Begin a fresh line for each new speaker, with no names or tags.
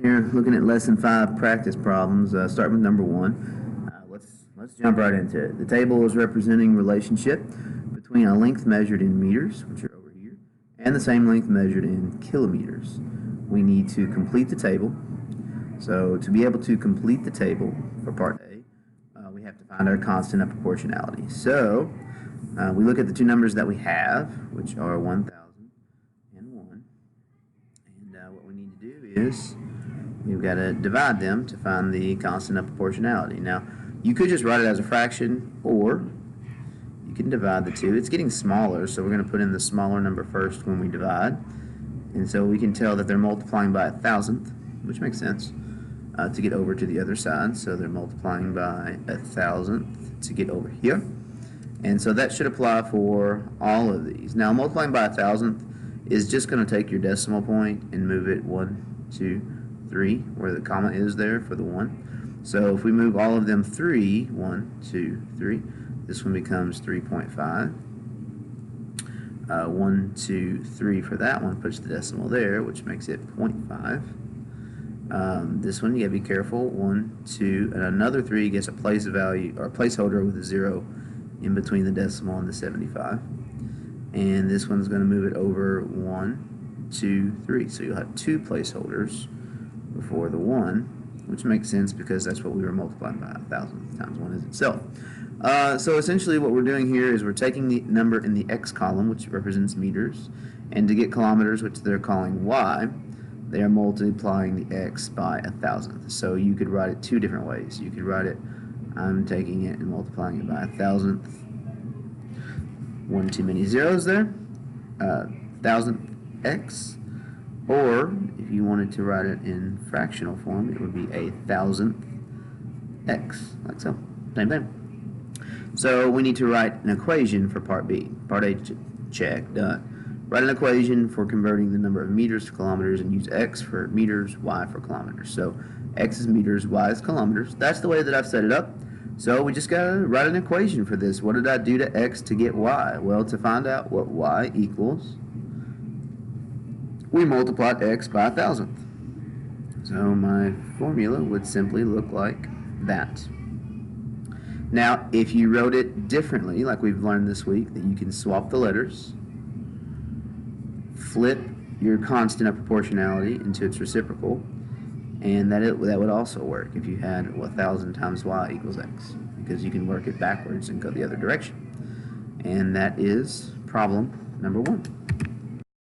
Here, looking at lesson 5 practice problems, starting with number 1. Let's jump right into it. The table is representing relationship between a length measured in meters, which are over here, and the same length measured in kilometers. We need to complete the table. So to be able to complete the table for part A, we have to find our constant of proportionality. So we look at the two numbers that we have, which are 1,000 and 1. And what we need to do is we've got to divide them to find the constant of proportionality. Now, you could just write it as a fraction, or you can divide the two. It's getting smaller, so we're going to put in the smaller number first when we divide. And so we can tell that they're multiplying by 1,000th, which makes sense, to get over to the other side. So they're multiplying by 1,000th to get over here. And so that should apply for all of these. Now, multiplying by 1,000th is just going to take your decimal point and move it 1, 2, 3, where the comma is there for the 1. So if we move all of them 3, 1, 2, 3, this one becomes 3.5. 1, 2, 3 for that one puts the decimal there, which makes it 0.5. This one, you gotta be careful. 1, 2, and another 3 gets a place value or a placeholder with a 0 in between the decimal and the 75. And this one's going to move it over 1, 2, 3. So you'll have two placeholders before the 1, which makes sense because that's what we were multiplying by. 1,000 times 1 is itself. So essentially what we're doing here is we're taking the number in the x column, which represents meters, and to get kilometers, which they're calling y, they are multiplying the x by 1,000th. So you could write it two different ways. You could write it, I'm taking it and multiplying it by 1,000th. One too many zeros there. 1,000x. Or if you wanted to write it in fractional form, it would be 1,000th x, like so. Same thing. So we need to write an equation for part B. Part A, check, done. Write an equation for converting the number of meters to kilometers and use x for meters, y for kilometers. So x is meters, y is kilometers. That's the way that I've set it up. So we just got to write an equation for this. What did I do to x to get y? Well, to find out what y equals, we multiplied x by 1,000th. So my formula would simply look like that. Now, if you wrote it differently, like we've learned this week, that you can swap the letters, flip your constant of proportionality into its reciprocal, and that would also work if you had 1,000 times y equals x, because you can work it backwards and go the other direction. And that is problem number 1.